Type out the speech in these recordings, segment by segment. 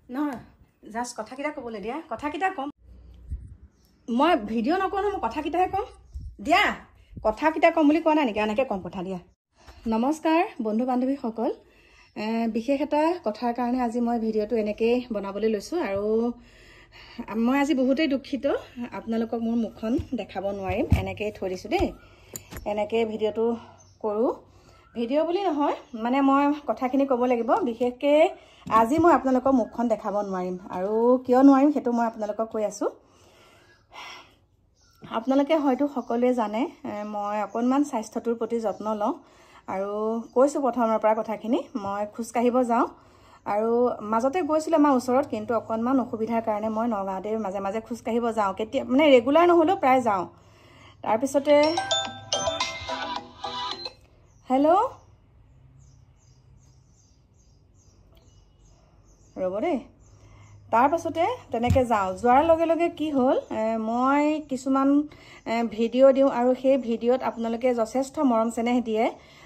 নহয় জাষ্ট কথাকেইটা ক'বলৈ দিয়া কথাকেইটা ক'ম মই ভিডিঅ' নকৰোঁ নহয় মই কথাকেইটাহে ক'ম দিয়া কথাকেইটা ক'ম বুলি কোৱা নাই নেকি এনেকৈ ক'ম কথা দিয়া নমস্কাৰ বন্ধু বান্ধৱীসকল বিশেষ এটা কথাৰ কাৰণে আজি মই ভিডিঅ'টো এনেকৈ বনাবলৈ লৈছোঁ আৰু মই আজি বহুতেই দুখিত আপোনালোকক মোৰ মুখখন দেখাব নোৱাৰিম এনেকৈ থৈ দিছোঁ দেই এনেকৈ ভিডিঅ'টো কৰোঁ ভিডিঅ' বুলি নহয় মানে মই কথাখিনি ক'ব লাগিব বিশেষকৈ আজি মই আপোনালোকক মুখখন দেখাব নোৱাৰিম আৰু কিয় নোৱাৰিম সেইটো মই আপোনালোকক কৈ আছোঁ আপোনালোকে হয়তো সকলোৱে জানে মই অকণমান স্বাস্থ্যটোৰ প্ৰতি যত্ন লওঁ আৰু কৈছোঁ প্ৰথমৰ পৰা কথাখিনি মই খোজকাঢ়িব যাওঁ আৰু মাজতে গৈছিলোঁ আমাৰ ওচৰত কিন্তু অকণমান অসুবিধাৰ কাৰণে মই নগাঁৱতে মাজে মাজে খোজকাঢ়িব যাওঁ কেতিয়া মানে ৰেগুলাৰ নহ'লেও প্ৰায় যাওঁ তাৰপিছতে হেল্ল' ৰ'ব দেই তাৰপাছতে তেনেকৈ যাওঁ যোৱাৰ লগে লগে কি হ'ল মই কিছুমান ভিডিঅ' দিওঁ আৰু সেই ভিডিঅ'ত আপোনালোকে যথেষ্ট মৰম চেনেহ দিয়ে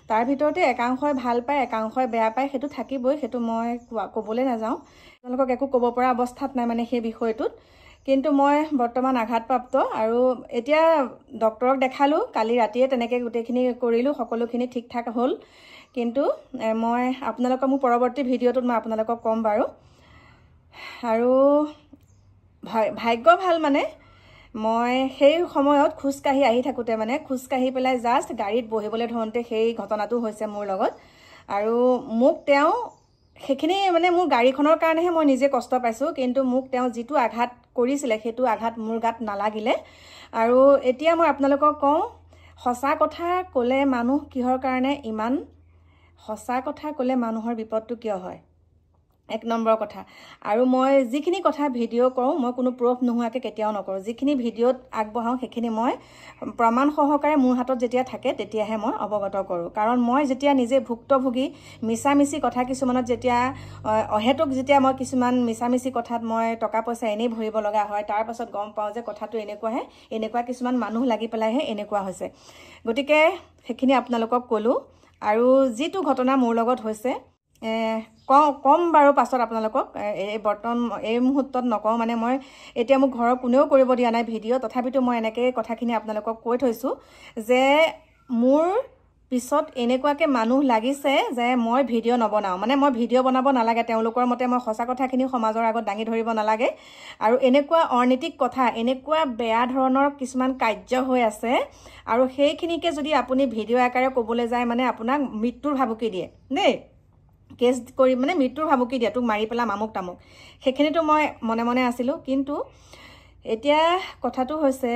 তাৰ ভিতৰতে একাংশই ভাল পায় একাংশই বেয়া পায় সেইটো থাকিবই সেইটো মই ক'বলৈ নাযাওঁ আপোনালোকক একো ক'ব পৰা অৱস্থাত নাই মানে সেই বিষয়টোত কিন্তু মই বৰ্তমান আঘাতপ্ৰাপ্ত আৰু এতিয়া ডক্তৰক দেখালোঁ কালি ৰাতিয়ে তেনেকৈ গোটেইখিনি কৰিলোঁ সকলোখিনি ঠিক ঠাক হ'ল কিন্তু মই আপোনালোকক মোৰ পৰৱৰ্তী ভিডিঅ'টোত মই আপোনালোকক ক'ম বাৰু আৰু ভাগ্য ভাল মানে মই সেই সময়ত খোজকাঢ়ি আহি থাকোঁতে মানে খোজকাঢ়ি পেলাই জাষ্ট গাড়ীত বহিবলৈ ধৰোঁতে সেই ঘটনাটো হৈছে মোৰ লগত আৰু মোক তেওঁ সেইখিনি মানে মোৰ গাড়ীখনৰ কাৰণেহে মই নিজে কষ্ট পাইছোঁ কিন্তু মোক তেওঁ যিটো আঘাত কৰিছিলে সেইটো আঘাত মোৰ গাত নালাগিলে আৰু এতিয়া মই আপোনালোকক কওঁ সঁচা কথা ক'লে মানুহ কিহৰ কাৰণে ইমান সঁচা কথা ক'লে মানুহৰ বিপদটো কিয় হয় এক নম্বৰ কথা আৰু মই যিখিনি কথা ভিডিঅ' কৰোঁ মই কোনো প্ৰুফ নোহোৱাকৈ কেতিয়াও নকৰোঁ যিখিনি ভিডিঅ'ত আগবঢ়াওঁ সেইখিনি মই প্ৰমাণ সহকাৰে মোৰ হাতত যেতিয়া থাকে তেতিয়াহে মই অৱগত কৰোঁ কাৰণ মই যেতিয়া নিজে ভুক্তভোগী মিছামিছি কথা কিছুমানত যেতিয়া অহেতুক যেতিয়া মই কিছুমান মিছামিছি কথাত মই টকা পইচা এনেই ভৰিব লগা হয় তাৰ পাছত গম পাওঁ যে কথাটো এনেকুৱাহে এনেকুৱা কিছুমান মানুহ লাগি পেলাইহে এনেকুৱা হৈছে গতিকে সেইখিনি আপোনালোকক ক'লোঁ আৰু যিটো ঘটনা মোৰ লগত হৈছে কম বাৰু পাছত আপোনালোকক এই মুহূৰ্তত নকওঁ মানে মই এতিয়া মোক ঘৰৰ কোনেও কৰিব দিয়া নাই ভিডিঅ' তথাপিতো মই এনেকৈ কথাখিনি আপোনালোকক কৈ থৈছোঁ যে মোৰ পিছত এনেকুৱাকৈ মানুহ লাগিছে যে মই ভিডিঅ' নবনাওঁ মানে মই ভিডিঅ' বনাব নালাগে তেওঁলোকৰ মতে মই সঁচা কথাখিনি সমাজৰ আগত দাঙি ধৰিব নালাগে আৰু এনেকুৱা অনৈতিক কথা এনেকুৱা বেয়া ধৰণৰ কিছুমান কাৰ্য হৈ আছে আৰু সেইখিনিকে যদি আপুনি ভিডিঅ' আকাৰে ক'বলৈ যায় মানে আপোনাক মৃত্যুৰ ভাবুকি দিয়ে দেই কেছ কৰি মানে মৃত্যুৰ ভাবুকি দিয়ে তোক মাৰি পেলাম আমুক তামুক সেইখিনিতো মই মনে মনে আছিলোঁ কিন্তু এতিয়া কথাটো হৈছে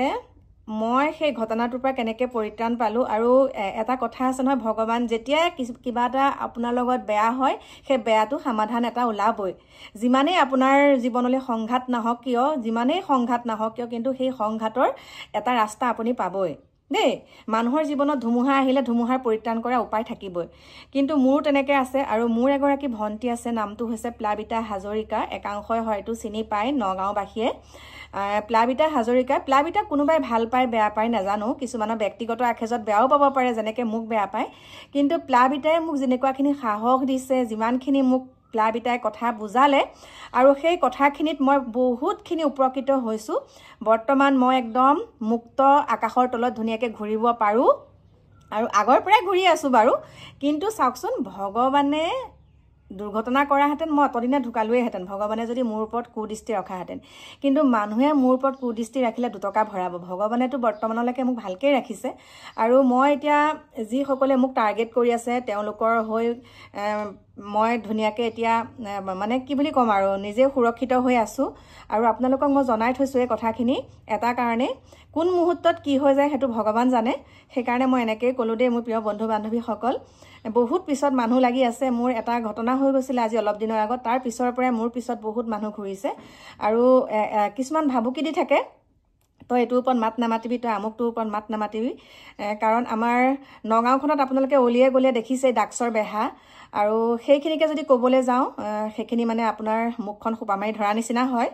মই সেই ঘটনাটোৰ পৰা কেনেকৈ পৰিত্ৰাণ পালোঁ আৰু এটা কথা আছে নহয় ভগৱান যেতিয়া কিবা এটা আপোনাৰ লগত বেয়া হয় সেই বেয়াটো সমাধান এটা ওলাবই যিমানেই আপোনাৰ জীৱনলৈ সংঘাত নাহক কিয় যিমানেই সংঘাত নাহক কিয় কিন্তু সেই সংঘাতৰ এটা ৰাস্তা আপুনি পাবই দেই মানুহৰ জীৱনত ধুমুহা আহিলে ধুমুহাৰ পৰিত্ৰাণ কৰা উপায় থাকিবই কিন্তু মোৰ তেনেকৈ আছে আৰু মোৰ এগৰাকী ভণ্টি আছে নামটো হৈছে প্লাবিতা হাজৰিকা একাংশই হয়তো চিনি পায় নগাঁওবাসীয়ে প্লাবিতা হাজৰিকা প্লাবিতা কোনোবাই ভাল পায় বেয়া পায় নাজানো কিছুমানৰ ব্যক্তিগত আখেজত বেয়াও পাব পাৰে যেনেকৈ মোক বেয়া পায় কিন্তু প্লাবিতাই মোক যেনেকুৱাখিনি সাহস দিছে যিমানখিনি মোক প্লাবিতাই কথা বুজালে আৰু সেই কথাখিনিত মই বহুতখিনি উপকৃত হৈছোঁ বৰ্তমান মই একদম মুক্ত আকাশৰ তলত ধুনীয়াকৈ ঘূৰিব পাৰোঁ আৰু আগৰ পৰাই ঘূৰি আছোঁ বাৰু কিন্তু চাওকচোন ভগৱানে দুৰ্ঘটনা কৰাহেঁতেন মই অতদিনে ঢুকালোৱেহেঁতেন ভগৱানে যদি মোৰ ওপৰত কুদৃষ্টি ৰখাহেঁতেন কিন্তু মানুহে মোৰ ওপৰত কুদৃষ্টি ৰাখিলে দুটকা ভৰাব ভগৱানেতো বৰ্তমানলৈকে মোক ভালকৈ ৰাখিছে আৰু মই এতিয়া যিসকলে মোক টাৰ্গেট কৰি আছে তেওঁলোকৰ হৈ মই ধুনীয়াকৈ এতিয়া মানে কি বুলি ক'ম আৰু নিজে সুৰক্ষিত হৈ আছোঁ আৰু আপোনালোকক মই জনাই থৈছোঁ এই কথাখিনি এটা কাৰণে কোন মুহূৰ্তত কি হৈ যায় সেইটো ভগৱান জানে সেইকাৰণে মই এনেকৈয়ে ক'লোঁ দেই মোৰ প্ৰিয় বন্ধু বান্ধৱীসকল বহুত পিছত মানুহ লাগি আছে মোৰ এটা ঘটনা হৈ গৈছিলে আজি অলপ দিনৰ আগত তাৰ পিছৰ পৰাই মোৰ পিছত বহুত মানুহ ঘূৰিছে আৰু কিছুমান ভাবুকি দি থাকে তই এইটোৰ ওপৰত মাত নামাতিবি তই আমুকটোৰ ওপৰত মাত নামাতিবি কাৰণ আমাৰ নগাঁওখনত আপোনালোকে অলিয়ে গলিয়ে দেখিছে ডাকচৰ বেহা আৰু সেইখিনিকে যদি ক'বলৈ যাওঁ সেইখিনি মানে আপোনাৰ মুখখন সোপা মাৰি ধৰা নিচিনা হয়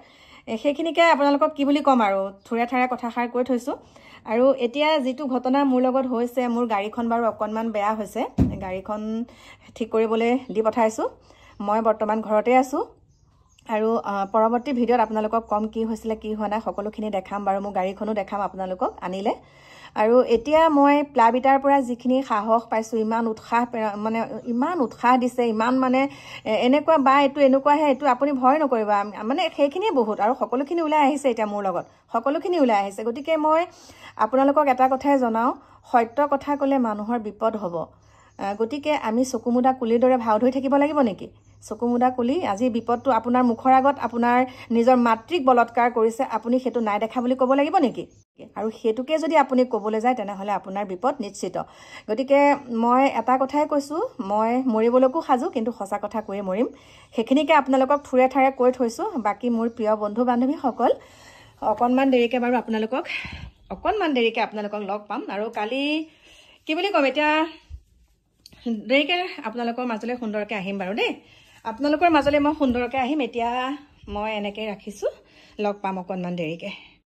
সেইখিনিকে আপোনালোকক কি বুলি ক'ম আৰু থুৰে থাৰে কথাষাৰ কৈ থৈছোঁ আৰু এতিয়া যিটো ঘটনা মোৰ লগত হৈছে মোৰ গাড়ীখন বাৰু অকণমান বেয়া হৈছে গাড়ীখন ঠিক কৰিবলৈ দি পঠাইছোঁ মই বৰ্তমান ঘৰতে আছোঁ আৰু পৰৱৰ্তী ভিডিঅ'ত আপোনালোকক কম কি হৈছিলে কি হোৱা নাই সকলোখিনি দেখাম বাৰু মোৰ গাড়ীখনো দেখাম আপোনালোকক আনিলে আৰু এতিয়া মই প্লাবিটাৰ পৰা যিখিনি সাহস পাইছোঁ ইমান উৎসাহ দিছে ইমান মানে এনেকুৱা বা এইটো এনেকুৱাহে এইটো আপুনি ভয় নকৰিবা মানে সেইখিনিয়ে বহুত আৰু সকলোখিনি ওলাই আহিছে এতিয়া মোৰ লগত সকলোখিনি ওলাই আহিছে গতিকে মই আপোনালোকক এটা কথাই জনাওঁ সত্য কথা ক'লে মানুহৰ বিপদ হ'ব গতিকে আমি চকুমুদা কুলিৰ দৰে ভাও ধৰি থাকিব লাগিব নেকি চকুমুদা কুলি আজি বিপদটো আপোনাৰ মুখৰ আগত আপোনাৰ নিজৰ মাতৃক বলৎকাৰ কৰিছে আপুনি সেইটো নাই দেখা বুলি ক'ব লাগিব নেকি আৰু হেতুকে যদি আপুনি ক'বলৈ যায় তেনেহলে আপোনাৰ বিপদ নিশ্চিত গতিকে মই এটা কথাই কৈছো মই মৰিবলৈকো সাজু কিন্তু সঁচা কথা কৈয়ে মৰিম সেইখিনিকে আপোনালোকক থুৰে ঠাৰে কৈ থৈছো বাকি মোৰ প্ৰিয় বন্ধু বান্ধৱী সকল অকনমান দেৰিকে বাৰু আপোনালোকক লগ পাম আৰু কালি কি বুলি ক'ম এতিয়া দেৰিকে আপোনালোকৰ মাজলৈ সুন্দৰকে আহিম বাৰু দেই আপোনালোকৰ মাজলৈ মই সুন্দৰকে আহিম এতিয়া মই এনেকৈ ৰাখিছো লগ পাম অকনমান দেৰিকে